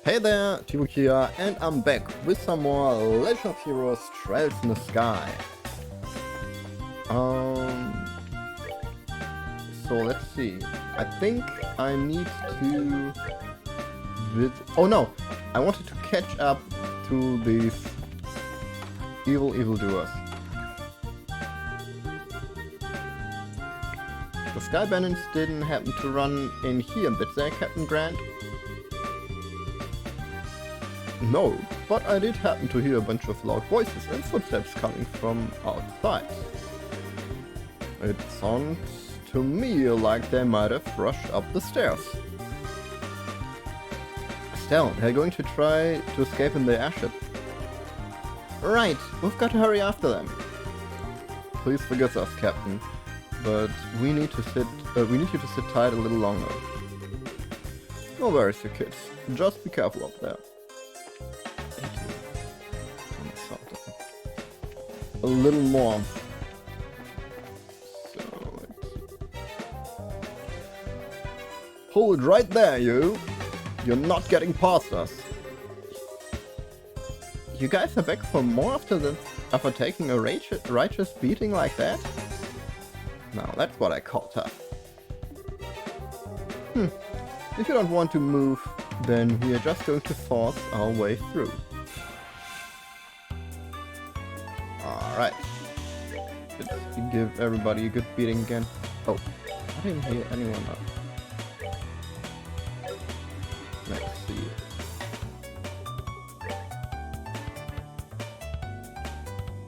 Hey there, Thibautoat here, and I'm back with some more Legend of Heroes Trails in the Sky. So let's see. I think I need to oh no! I wanted to catch up to these evildoers. The Sky Bandits didn't happen to run in here, did they, Captain Grant? No, but I did happen to hear a bunch of loud voices and footsteps coming from outside. It sounds to me like they might have rushed up the stairs. Estelle, they're going to try to escape in the airship. Right, we've got to hurry after them. Please forgive us, Captain, but we need you to sit tight a little longer. No worries, you kids. Just be careful up there. A little more. So let's see. Hold right there, you! You're not getting past us. You guys are back for more after taking a righteous beating like that? Now that's what I call tough. If you don't want to move, then we are just going to force our way through. Alright. Let's give everybody a good beating again. Oh, I didn't hear anyone up. Let's see.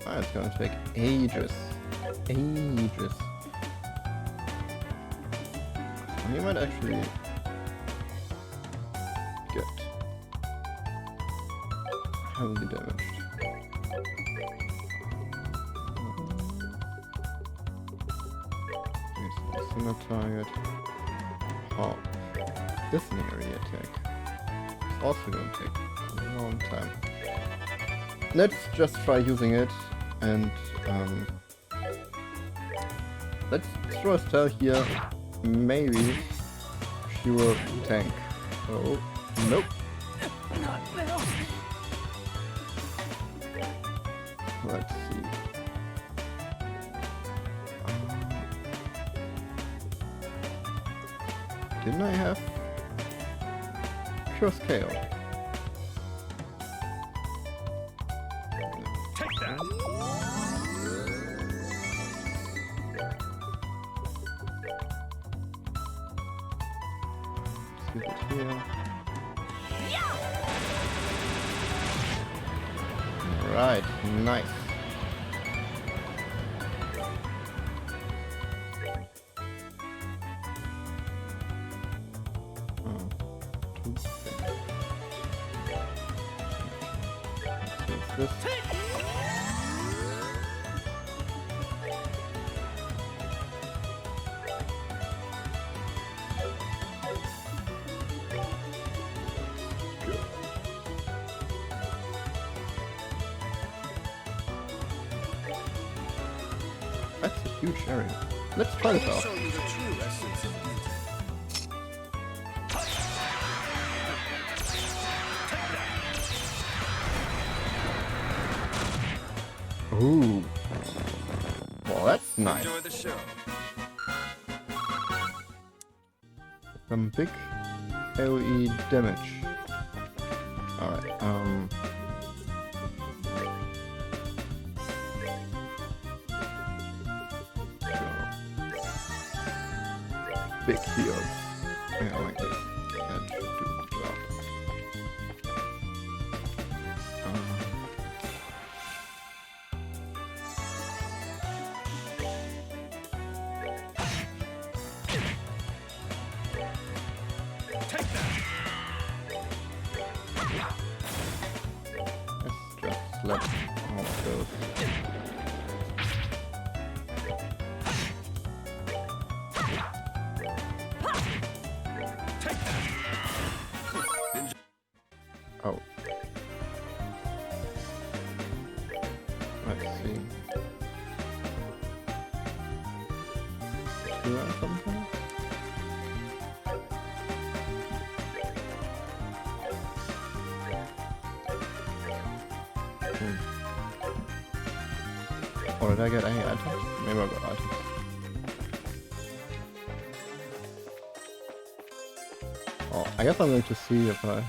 Oh, it's gonna take ages. Ages. And you might actually get heavily damaged. Single target. Oh, this area attack is also going to take a long time. Let's just try using it, and let's throw Estelle here. Maybe she will tank. Oh, nope. Not now. Let's see. Didn't I have pure scale? Take that. Let's give it here. Alright, nice. This. That's a huge area. Let's try this out. Show you the true essence of beauty. Ooh. Well, that's nice. Enjoy the show. Some big AoE damage. Alright, big heals. Yeah, like this. That should do the job. Take that. Let's just let all of those. Take that. Oh. Let's see. Do I something? Or did I get any items? Maybe I got items. Oh, I guess I'm going to see if I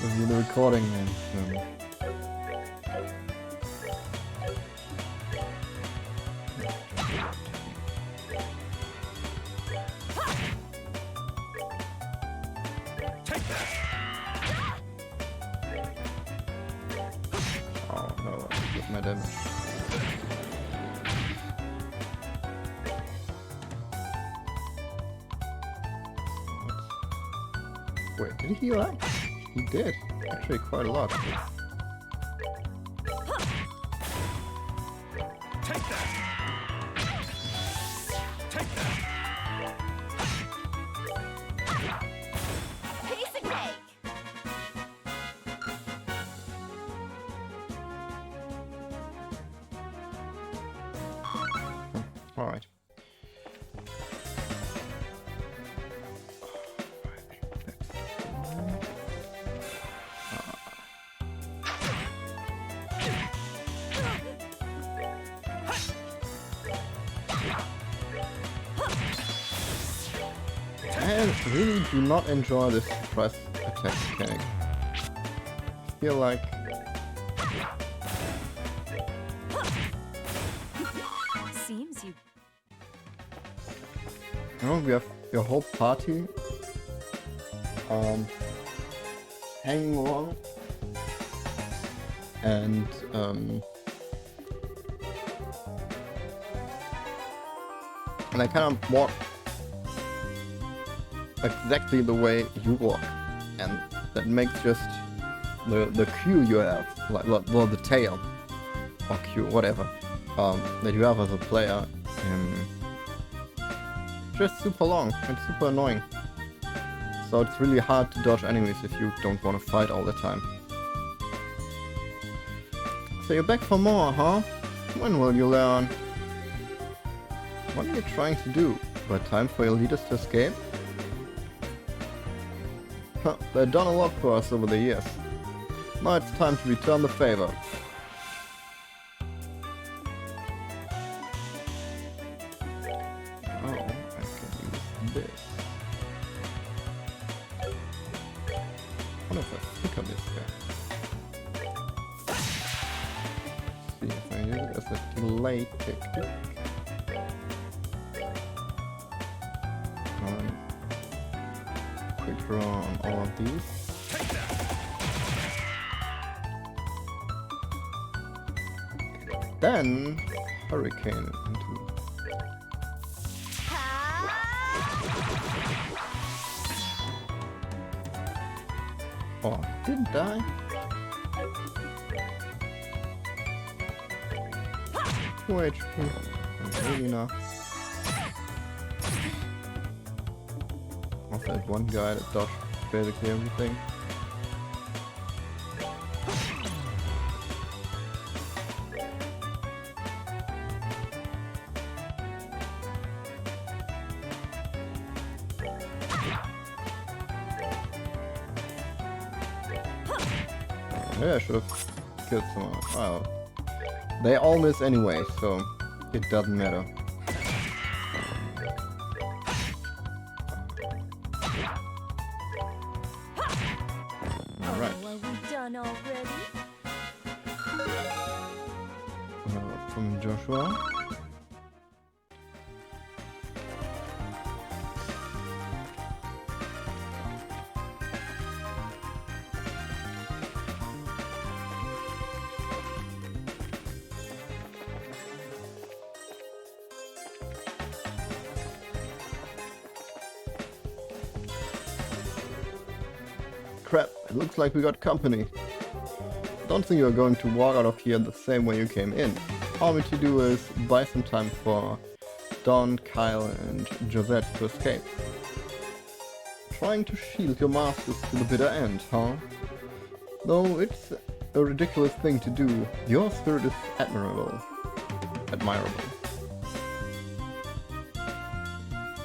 review the recording and oh no, I took my damage. Wait, did he heal up? He did. Actually, quite a lot. Take that. Take that. Piece of cake. All right. I really do not enjoy this press attack mechanic. I feel like Seems you. we have your whole party hanging along and I kind of walk exactly the way you walk, and that makes just the cue you have, like well, the tail or cue, whatever, that you have as a player, just super long and super annoying. So it's really hard to dodge enemies if you don't want to fight all the time. So you're back for more, huh? When will you learn? What are you trying to do? But time for your leaders to escape? Huh, they've done a lot for us over the years. Now it's time to return the favor. Oh, I can use this. What if I pick up this guy? See if I use it as a delay technique. Quick draw on all of these. Then hurricane into. Oh, didn't die. 2 HP. Really not. Also, that one guy that dodged basically everything. Maybe I should have killed someone. Wow. They all miss anyway, so it doesn't matter. Alright. Oh, are we done already? From Joshua. Crap, it looks like we got company. Don't think you're going to walk out of here the same way you came in. All we need to do is buy some time for Don, Kyle and Josette to escape. Trying to shield your masters to the bitter end, huh? Though it's a ridiculous thing to do, your spirit is admirable.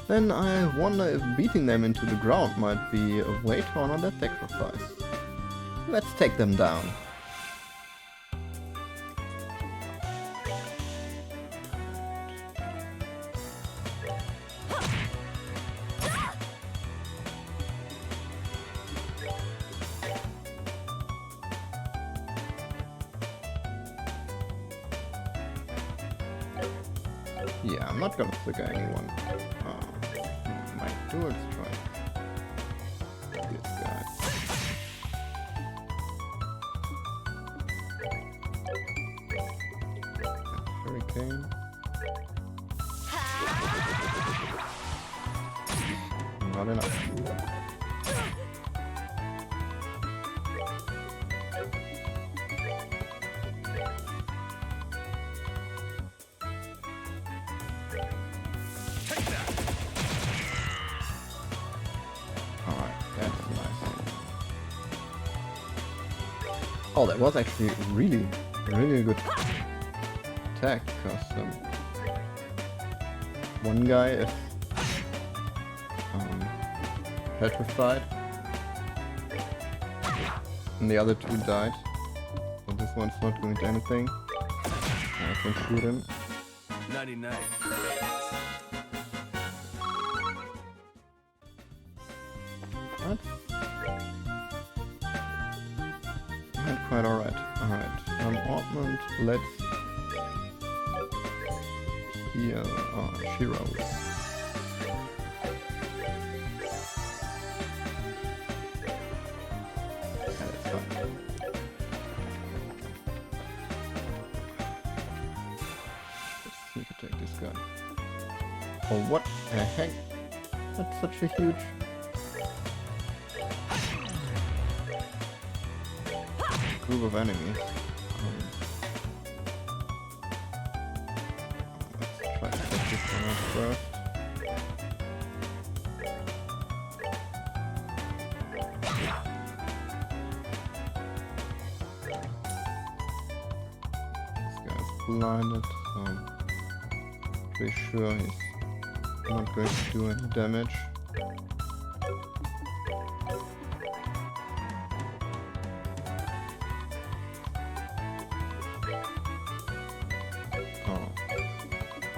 Then I wonder if beating them into the ground might be a way to honor their sacrifice. Let's take them down. Yeah, I'm not gonna flicker anyone. My dual strike. This guy. Hurricane. Not enough. Alright, that's nice. Oh, that was actually really a good attack, because one guy is petrified and the other two died. So this one's not doing anything. I can shoot him. 99. What? Not quite alright. Alright. Ornament, let's heal Shiro. Oh, what the heck? That's such a huge... group of enemies. Let's try to take this one out first. This guy's blinded, so I'm pretty sure he's not going to do any damage.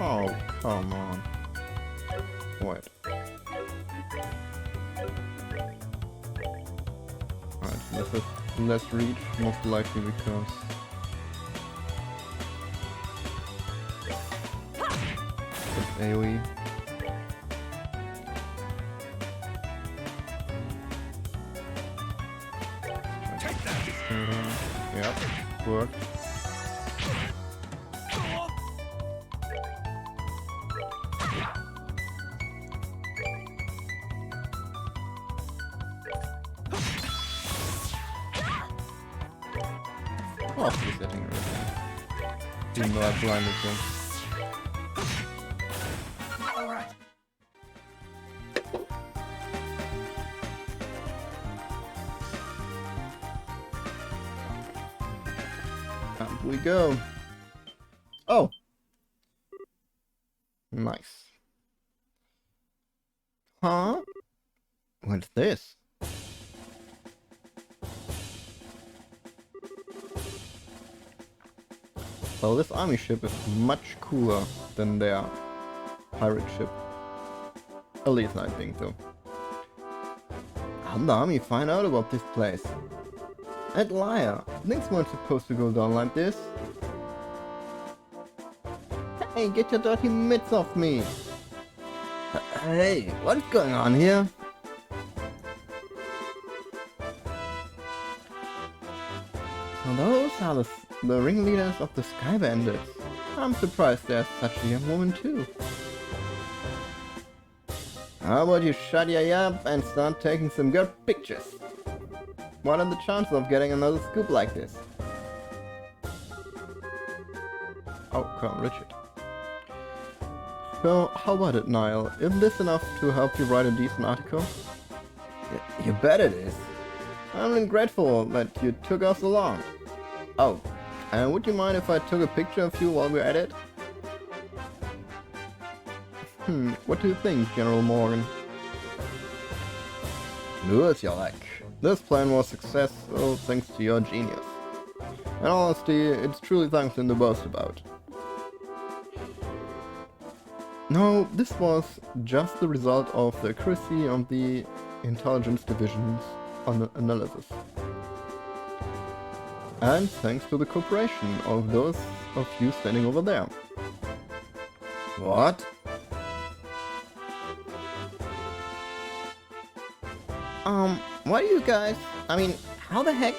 Oh, come on. What? Alright, this is less reach, most likely because it's AoE. Yep, worked. Oh, he's getting rid of him. Even though I blinded him. Alright. Up we go. Oh! Nice. Huh? What's this? Well, this army ship is much cooler than their pirate ship. At least I think so. How did the army find out about this place? That liar! Things weren't supposed to go down like this. Hey, get your dirty mitts off me! Hey, what's going on here? So those are the ringleaders of the Sky Bandits. I'm surprised there's such a young woman too. How about you shut your yap and start taking some good pictures? What are the chances of getting another scoop like this? Oh, Colonel Richard. So, how about it, Niall? Isn't this enough to help you write a decent article? You bet it is. I'm grateful that you took us along. Oh, and would you mind if I took a picture of you while we're at it? What do you think, General Morgan? Do as you like. This plan was successful thanks to your genius. In all honesty, it's truly something to boast about. No, this was just the result of the accuracy of the intelligence division's analysis. And thanks to the cooperation of those of you standing over there. What? What are you guys... I mean, how the heck...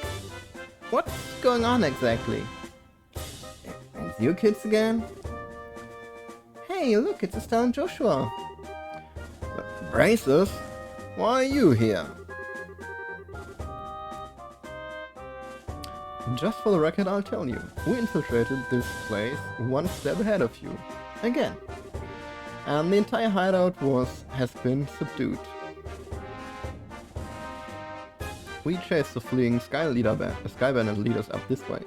What's going on exactly? It's you kids again? Hey, look, it's Estelle and Joshua. Braces? Why are you here? Just for the record, I'll tell you. We infiltrated this place one step ahead of you. Again. And the entire hideout has been subdued. We chased the fleeing Sky Bandit leaders up this way.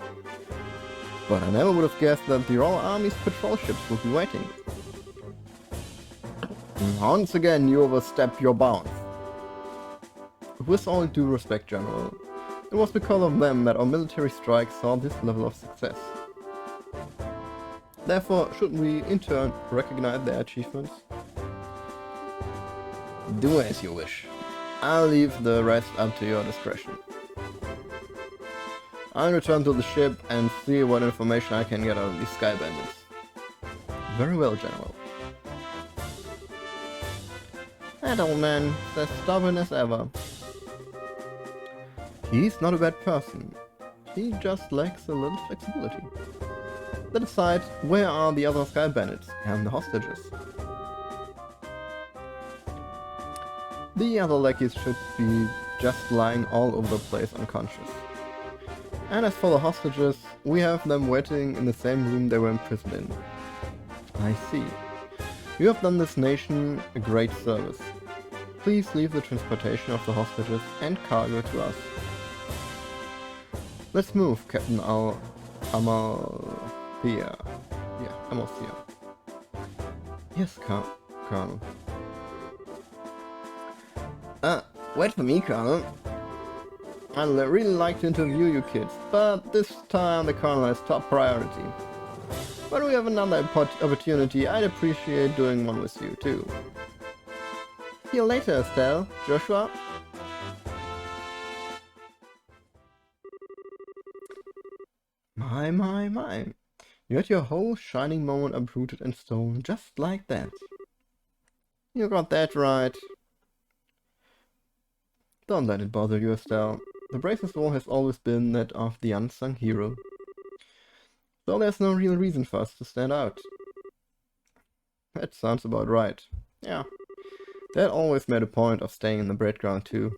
But I never would have guessed that the Royal Army's patrol ships would be waiting. Once again, you overstepped your bounds. With all due respect, General, it was because of them that our military strike saw this level of success. Therefore, shouldn't we in turn recognize their achievements? Do as you wish. I'll leave the rest up to your discretion. I'll return to the ship and see what information I can get out of these Sky Bandits. Very well, General. That old man is as stubborn as ever. He's not a bad person. He just lacks a little flexibility. That aside, where are the other Sky Bandits and the hostages? The other lackeys should be just lying all over the place unconscious. And as for the hostages, we have them waiting in the same room they were imprisoned in. I see. You have done this nation a great service. Please leave the transportation of the hostages and cargo to us. Let's move, Captain Amalthea. Yeah, Amalthea. Yes, Colonel. Wait for me, Colonel. I'd really like to interview you kids, but this time the Colonel has top priority. When we have another opportunity, I'd appreciate doing one with you, too. See you later, Estelle. Joshua? My. You had your whole shining moment uprooted in stone, just like that. You got that right. Don't let it bother you, Estelle. The Braces role has always been that of the unsung hero. So there's no real reason for us to stand out. That sounds about right. Yeah. Dad always made a point of staying in the background too.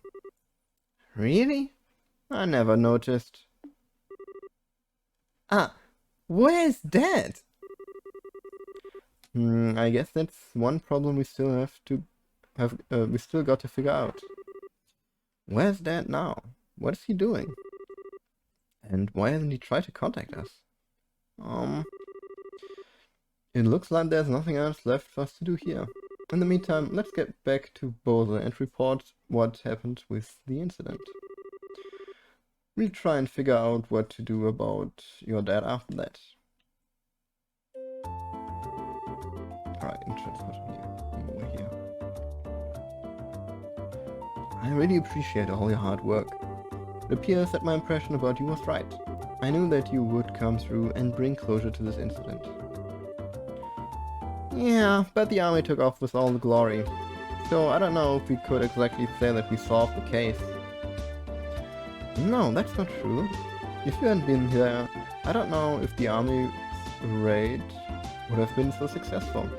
Really? I never noticed. Where's Dad? I guess that's one problem we still we still got to figure out. Where's Dad now? What is he doing? And why hasn't he tried to contact us? It looks like there's nothing else left for us to do here. In the meantime, let's get back to Bose and report what happened with the incident. We'll try and figure out what to do about your dad after that. Alright, over here. I really appreciate all your hard work. It appears that my impression about you was right. I knew that you would come through and bring closure to this incident. Yeah, but the army took off with all the glory. So I don't know if we could exactly say that we solved the case. No, that's not true. If you hadn't been here, I don't know if the army raid would have been so successful.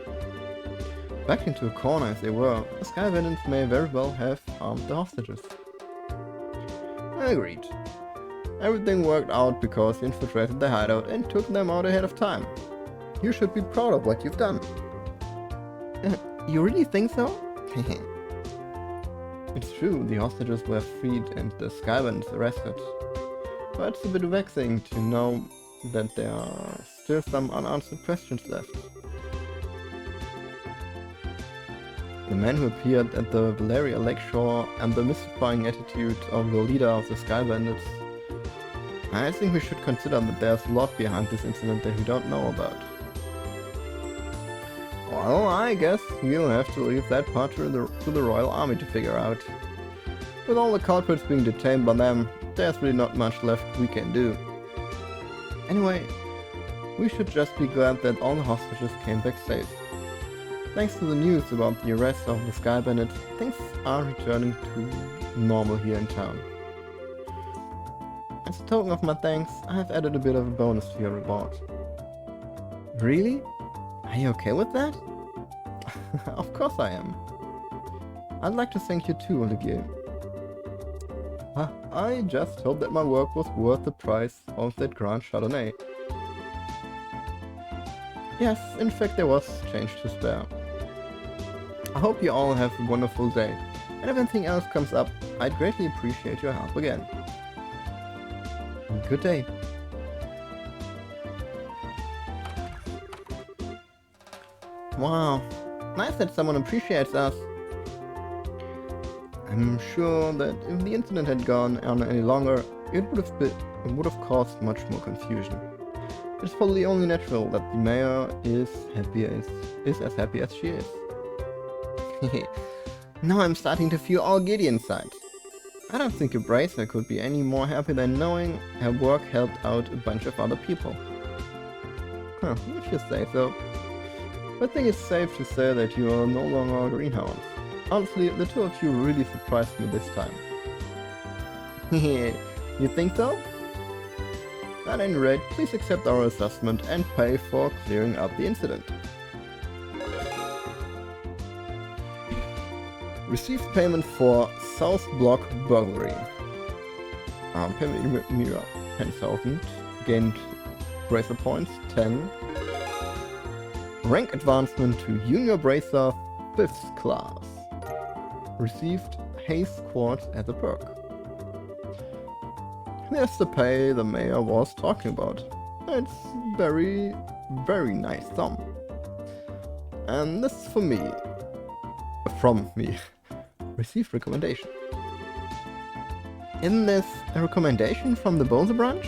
Backed into a corner as they were, the Sky Bandits may very well have harmed the hostages. Agreed. Everything worked out because you infiltrated the hideout and took them out ahead of time. You should be proud of what you've done. You really think so? It's true, the hostages were freed and the Sky Bandits arrested. But it's a bit vexing to know that there are still some unanswered questions left. The man who appeared at the Valeria lakeshore and the mystifying attitude of the leader of the Sky Bandits. I think we should consider that there's a lot behind this incident that we don't know about. Well, I guess we'll have to leave that part to the Royal Army to figure out. With all the culprits being detained by them, there's really not much left we can do. Anyway, we should just be glad that all the hostages came back safe. Thanks to the news about the arrest of the Sky Bandits, things are returning to normal here in town. As a token of my thanks, I have added a bit of a bonus to your reward. Really? Are you okay with that? Of course I am. I'd like to thank you too, Olivier. I just hope that my work was worth the price of that Grand Chardonnay. Yes, in fact there was change to spare. I hope you all have a wonderful day, and if anything else comes up, I'd greatly appreciate your help again. Good day. Wow, nice that someone appreciates us. I'm sure that if the incident had gone on any longer, it would have caused much more confusion. It's probably only natural that the mayor is as happy as she is. Now I'm starting to feel all giddy inside. I don't think a bracer could be any more happy than knowing her work helped out a bunch of other people. Huh, if you say so. I think it's safe to say that you are no longer a greenhouse. Honestly, the two of you really surprised me this time. You think so? At any rate, please accept our assessment and pay for clearing up the incident. Received payment for South Block burglary. Payment mirror 10,000. Gained bracer points 10. Rank advancement to Junior Bracer 5th class. Received Haze Quartz as a perk. There's the pay the mayor was talking about. It's very, very nice sum. And this is for me. From me. Received recommendation. Isn't this a recommendation from the Bowser branch?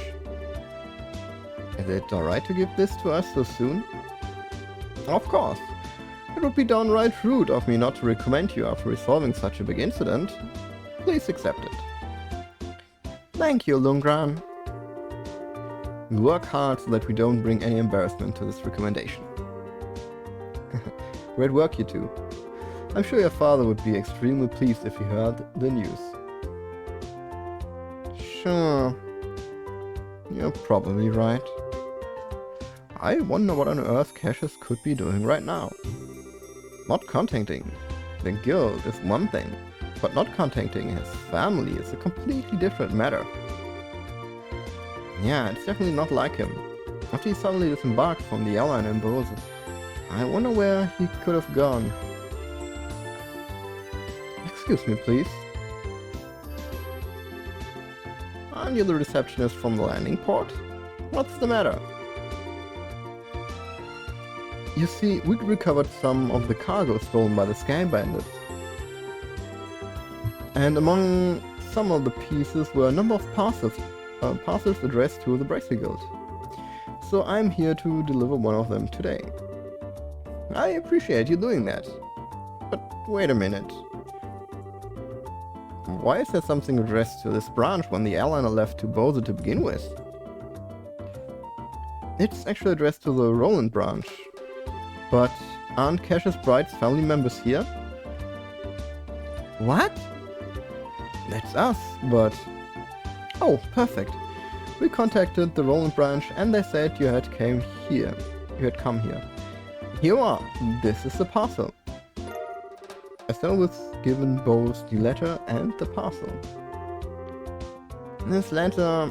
Is it alright to give this to us so soon? Of course. It would be downright rude of me not to recommend you after resolving such a big incident. Please accept it. Thank you, Lundgren. We work hard so that we don't bring any embarrassment to this recommendation. Great work, you two. I'm sure your father would be extremely pleased if he heard the news. Sure. You're probably right. I wonder what on earth Cassius could be doing right now. Not contacting the guild is one thing, but not contacting his family is a completely different matter. Yeah, it's definitely not like him. After he suddenly disembarked from the airline in Bose, I wonder where he could have gone. Excuse me, please. Aren't you the receptionist from the landing port? What's the matter? You see, we recovered some of the cargo stolen by the Sky Bandits. And among some of the pieces were a number of parcels addressed to the Bracer Guild. So I'm here to deliver one of them today. I appreciate you doing that. But wait a minute. Why is there something addressed to this branch when the airliner left to Bose to begin with? It's actually addressed to the Roland branch. But aren't Cassius Bright's family members here? What? That's us, but... Oh, perfect. We contacted the Roland branch and they said you had come here. Here you are. This is the parcel. Estelle was given both the letter and the parcel. This letter...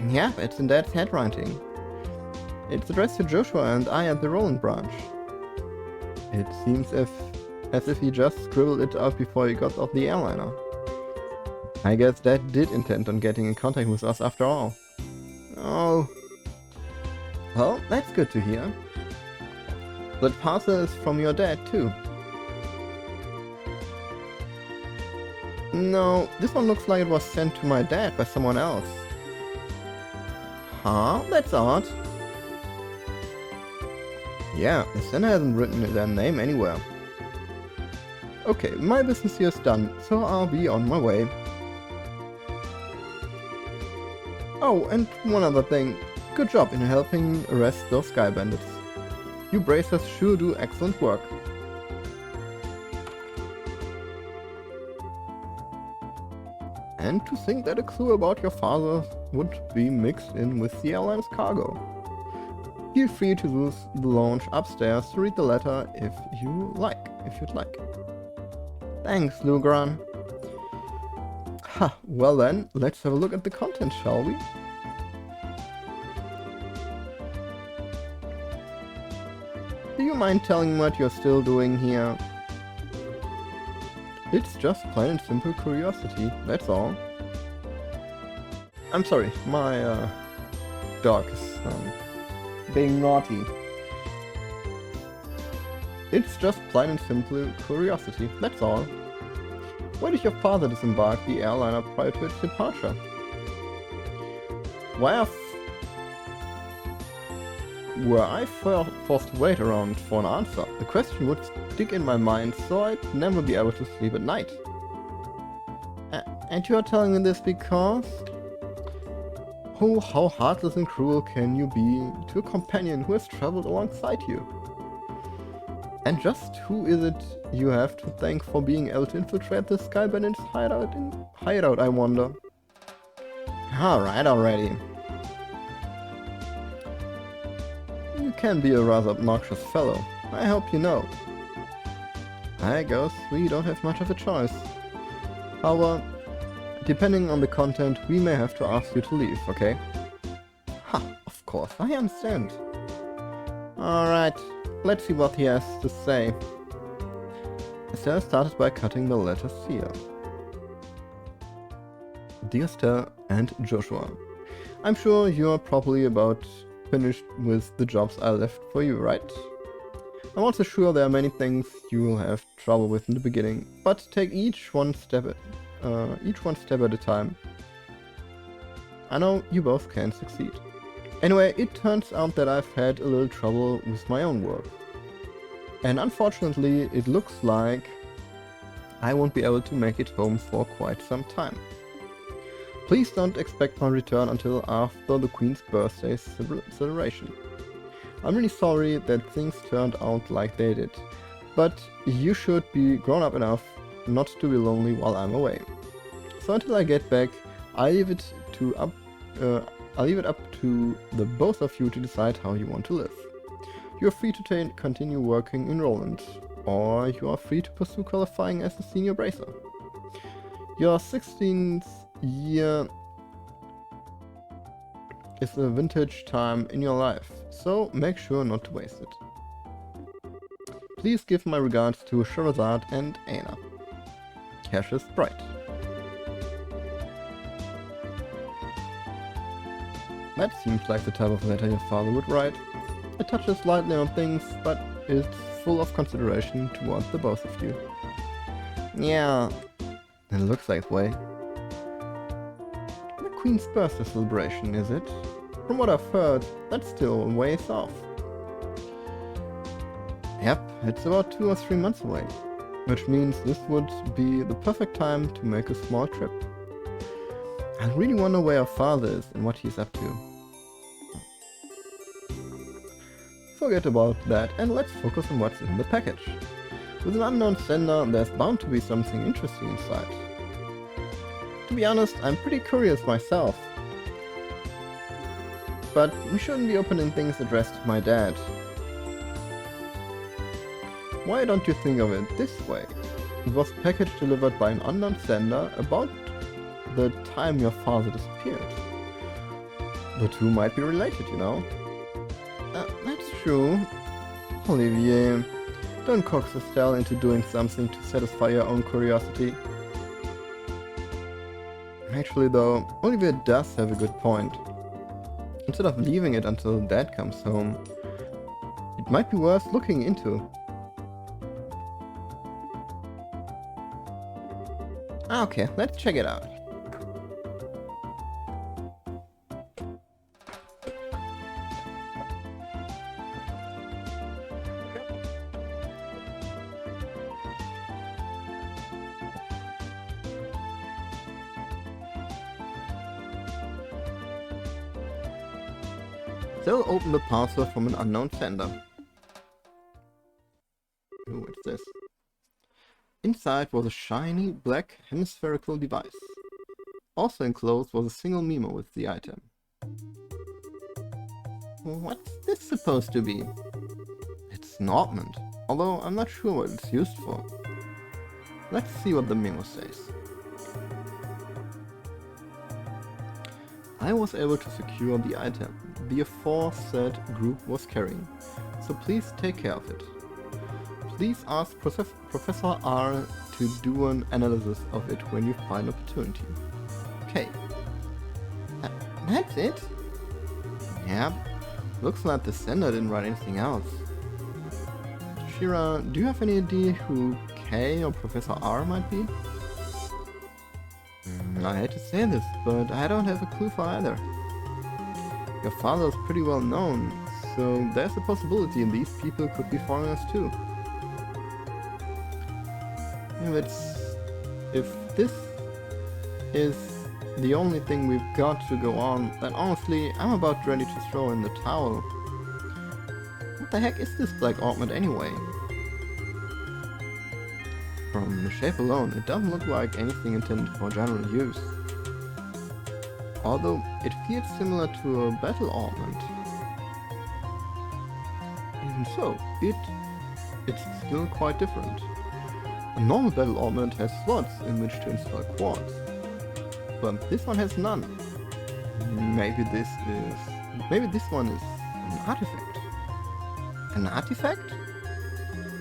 Yeah, it's in Dad's handwriting. It's addressed to Joshua and I at the Roland branch. It seems as if he just scribbled it out before he got off the airliner. I guess Dad did intend on getting in contact with us after all. Oh. Well, that's good to hear. That parcel is from your dad too. No, this one looks like it was sent to my dad by someone else. Huh? That's odd. Yeah, the sender hasn't written their name anywhere. Okay, my business here is done, so I'll be on my way. Oh, and one other thing. Good job in helping arrest those Sky Bandits. You bracers sure do excellent work. And to think that a clue about your father would be mixed in with the airline's cargo. Feel free to use the lounge upstairs to read the letter if you'd like. Thanks, Lugran. Ha, well then, let's have a look at the contents, shall we? Do you mind telling me what you're still doing here? It's just plain and simple curiosity, that's all. I'm sorry, my dog is being naughty. It's just plain and simple curiosity, that's all. Why did your father disembark the airliner prior to its departure? Were I forced to wait around for an answer, the question would stick in my mind, so I'd never be able to sleep at night. And you are telling me this because... Oh, how heartless and cruel can you be to a companion who has traveled alongside you? And just who is it you have to thank for being able to infiltrate the Sky Bandit's hideout, I wonder? Alright already. You can be a rather obnoxious fellow, I hope you know. I guess we don't have much of a choice. However, depending on the content, we may have to ask you to leave, okay? Ha, of course, I understand. Alright, let's see what he has to say. Estelle started by cutting the letter seal. Dear Estelle and Joshua, I'm sure you're probably about finished with the jobs I left for you, right? I'm also sure there are many things you will have trouble with in the beginning, but take each one step at a time. I know you both can succeed. Anyway, it turns out that I've had a little trouble with my own work. And unfortunately, it looks like I won't be able to make it home for quite some time. Please don't expect my return until after the Queen's birthday celebration. I'm really sorry that things turned out like they did, but you should be grown up enough not to be lonely while I'm away. So until I get back, I'll leave it up to the both of you to decide how you want to live. You're free to continue working in Roland, or you are free to pursue qualifying as a senior bracer. Your 16th year is a vintage time in your life, so make sure not to waste it. Please give my regards to Sherazade and Aina. Estelle Bright. That seems like the type of letter your father would write. It touches lightly on things, but it's full of consideration towards the both of you. Yeah, it looks that way. The Queen's birthday celebration, is it? From what I've heard, that's still a ways off. Yep, it's about 2 or 3 months away, which means this would be the perfect time to make a small trip. I really wonder where your father is and what he's up to. Forget about that and let's focus on what's in the package. With an unknown sender, there's bound to be something interesting inside. To be honest, I'm pretty curious myself. But we shouldn't be opening things addressed to my dad. Why don't you think of it this way? It was a package delivered by an unknown sender about the time your father disappeared. The two might be related, you know. That's true. Olivier, don't coax Estelle into doing something to satisfy your own curiosity. Actually though, Olivier does have a good point. Instead of leaving it until Dad comes home, it might be worth looking into. Okay, let's check it out. Still open the parcel from an unknown sender. Ooh, what's this? Inside was a shiny black hemispherical device. Also enclosed was a single memo with the item. What's this supposed to be? It's an ornament, although I'm not sure what it's used for. Let's see what the memo says. I was able to secure the item the aforesaid group was carrying, so please take care of it. Please ask Professor R to do an analysis of it when you find opportunity. Okay. That's it? Yeah. Looks like the sender didn't write anything else. Shira, do you have any idea who K or Professor R might be? I hate to say this, but I don't have a clue for either. Your father is pretty well known, so there's a possibility these people could be foreigners too. If this is the only thing we've got to go on, then honestly, I'm about ready to throw in the towel. What the heck is this black ornament anyway? From the shape alone, it doesn't look like anything intended for general use. Although it feels similar to a battle ornament. Even so, it's still quite different. A normal battle ornament has slots in which to install quartz, but this one has none. Maybe this one is an artifact. An artifact?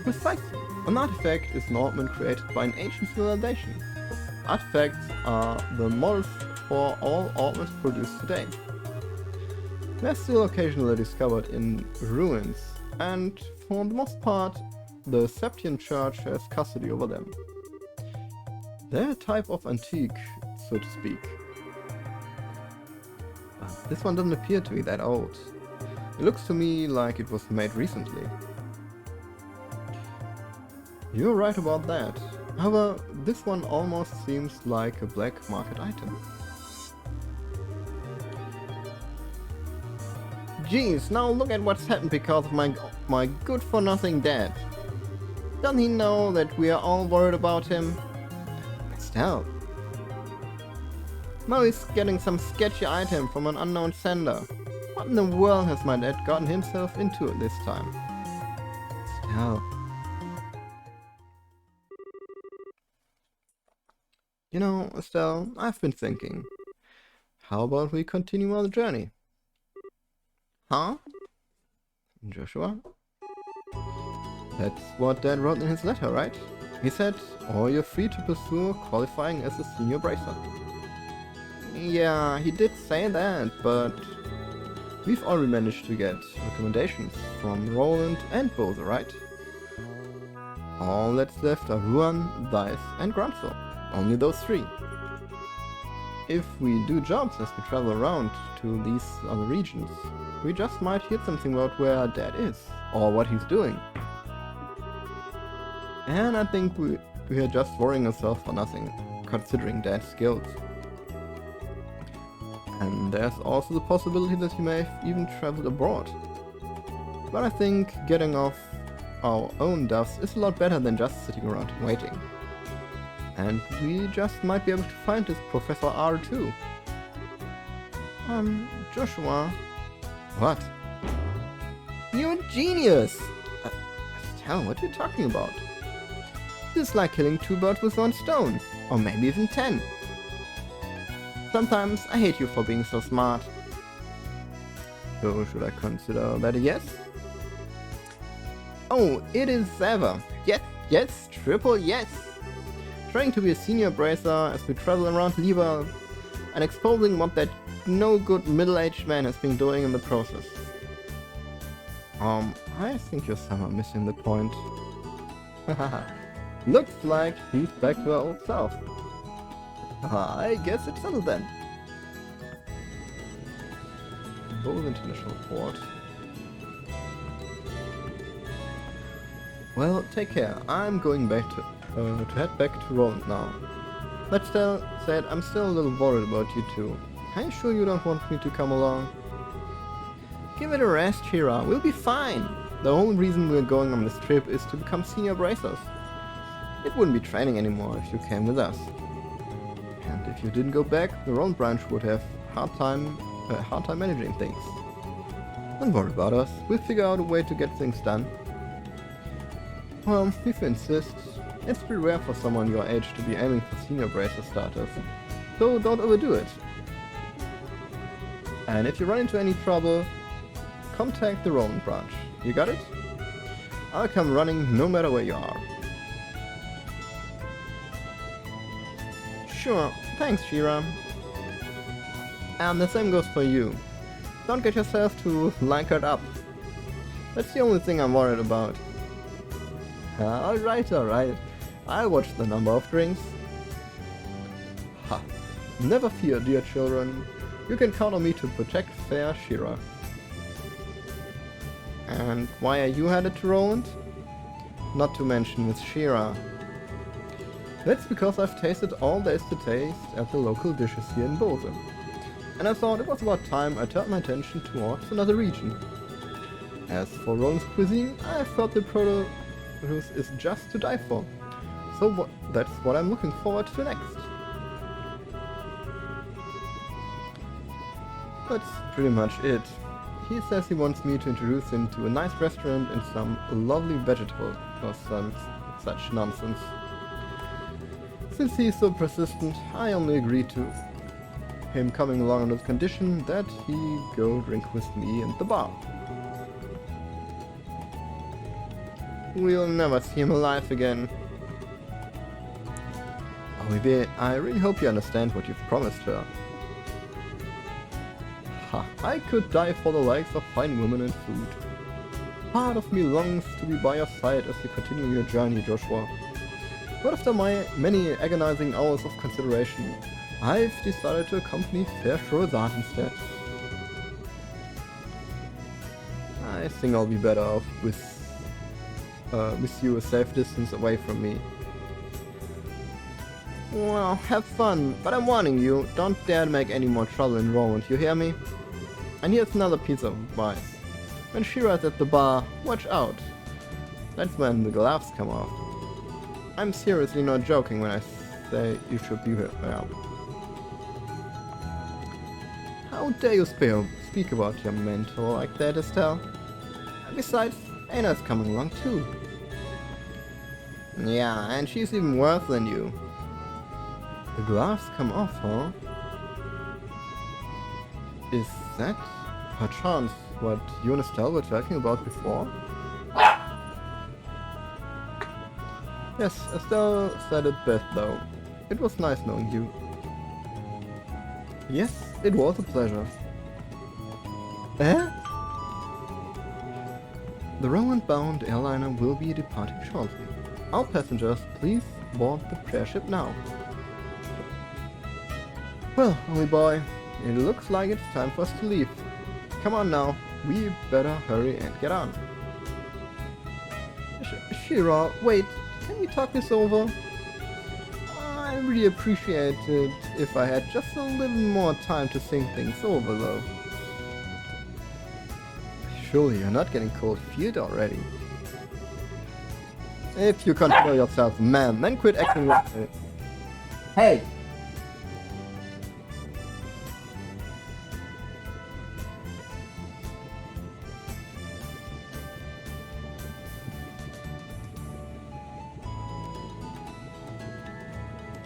Precisely. An artifact is an ornament created by an ancient civilization. Artifacts are the models for all ornaments produced today. They're still occasionally discovered in ruins, and for the most part, the Septian Church has custody over them. They're a type of antique, so to speak. But this one doesn't appear to be that old. It looks to me like it was made recently. You're right about that. However, this one almost seems like a black market item. Jeez, now look at what's happened because of my good-for-nothing dad. Doesn't he know that we are all worried about him? Estelle. Now he's getting some sketchy item from an unknown sender. What in the world has my dad gotten himself into this time? Estelle. You know, Estelle, I've been thinking. How about we continue our journey? Huh? Joshua? That's what Dad wrote in his letter, right? He said, or you're free to pursue qualifying as a senior bracer. Yeah, he did say that, but we've already managed to get recommendations from Roland and Bowser, right? All that's left are Ruan, Dice, and Grunzel. Only those three. If we do jobs as we travel around to these other regions, we just might hear something about where our dad is, or what he's doing. And I think we are just worrying ourselves for nothing, considering Dad's skills. And there's also the possibility that he may have even traveled abroad. But I think getting off our own duffs is a lot better than just sitting around and waiting. And we just might be able to find this Professor R too. Joshua. What? You're a genius! Estelle, what are you talking about? This is like killing two birds with one stone, or maybe even 10. Sometimes I hate you for being so smart. So should I consider that a yes? Oh, it is ever. Yes, triple yes. Trying to be a senior bracer as we travel around Liberl and exposing what that no good middle-aged man has been doing in the process. I think you're somehow missing the point. Looks like he's back to our old self. I guess it's settled then. Both International Port. Well, take care. I'm going back to head back to Roland now. But Estelle said I'm still a little worried about you two. Are you sure you don't want me to come along? Give it a rest, Shira. We'll be fine. The only reason we're going on this trip is to become senior bracers. It wouldn't be training anymore if you came with us. And if you didn't go back, the Roland branch would have a hard time managing things. Don't worry about us, we'll figure out a way to get things done. Well, if you insist, it's pretty rare for someone your age to be aiming for senior bracer status, so don't overdo it. And if you run into any trouble, contact the Roland branch. You got it? I'll come running no matter where you are. Sure, thanks Shira. And the same goes for you. Don't get yourself too liquored up. That's the only thing I'm worried about. Alright. I'll watch the number of drinks. Ha. Never fear, dear children. You can count on me to protect fair Shira. And why are you headed to Roland? Not to mention with Shira. That's because I've tasted all there is to taste at the local dishes here in Bose. And I thought it was about time I turned my attention towards another region. As for Roland's cuisine, I've heard the produce is just to die for. So that's what I'm looking forward to next. That's pretty much it. He says he wants me to introduce him to a nice restaurant and some lovely vegetable or some such nonsense. Since he's so persistent, I only agreed to him coming along on the condition that he go drink with me in the bar. We'll never see him alive again. Olivier, I really hope you understand what you've promised her. Ha, I could die for the likes of fine women and food. Part of me longs to be by your side as you continue your journey, Joshua. But after my many agonizing hours of consideration, I've decided to accompany fair Scheherazade instead. I think I'll be better off with you a safe distance away from me. Well, have fun, but I'm warning you, don't dare to make any more trouble in Roland, you hear me? And here's another piece of advice. When Shira's at the bar, watch out. That's when the gloves come off. I'm seriously not joking when I say you should be here. How dare you speak about your mentor like that, Estelle? And besides, Anna's coming along too. Yeah, and she's even worse than you. The gloves come off, huh? Is that perchance what you and Estelle were talking about before? Yes, Estelle said it best though. It was nice knowing you. Yes, it was a pleasure. Eh? The Roland-bound airliner will be departing shortly. All passengers, please board the prayer ship now. Well, Holly boy, it looks like it's time for us to leave. Come on now, we better hurry and get on. Shira, wait, can we talk this over? I really appreciate it if I had just a little more time to think things over though. Surely you're not getting cold feet already. If you consider yourself a man, then quit acting like it. Hey!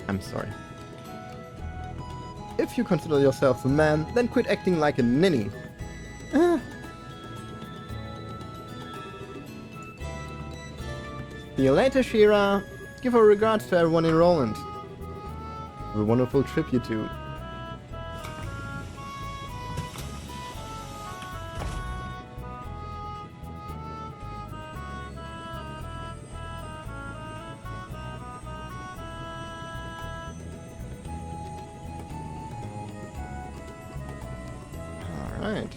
I'm sorry. If you consider yourself a man, then quit acting like a ninny. See you later, Shira. Give our regards to everyone in Roland. Have a wonderful trip, you two. Alright.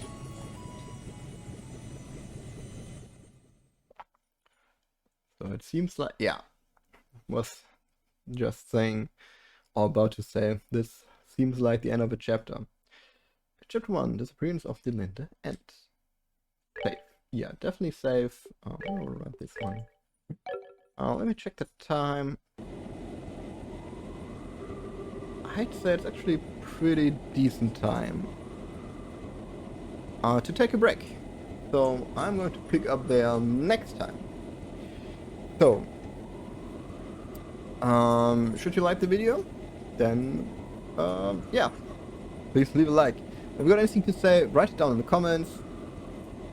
So it seems like, yeah, was just saying, or about to say, this seems like the end of a chapter. Chapter 1, Disappearance of Delinde, end. Save. Yeah, definitely save. I'll run this one. Let me check the time. I'd say it's actually a pretty decent time to take a break. So I'm going to pick up there next time. So, should you like the video? Then, yeah, please leave a like. If you've got anything to say, write it down in the comments.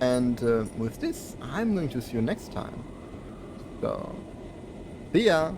And with this, I'm going to see you next time. So, see ya!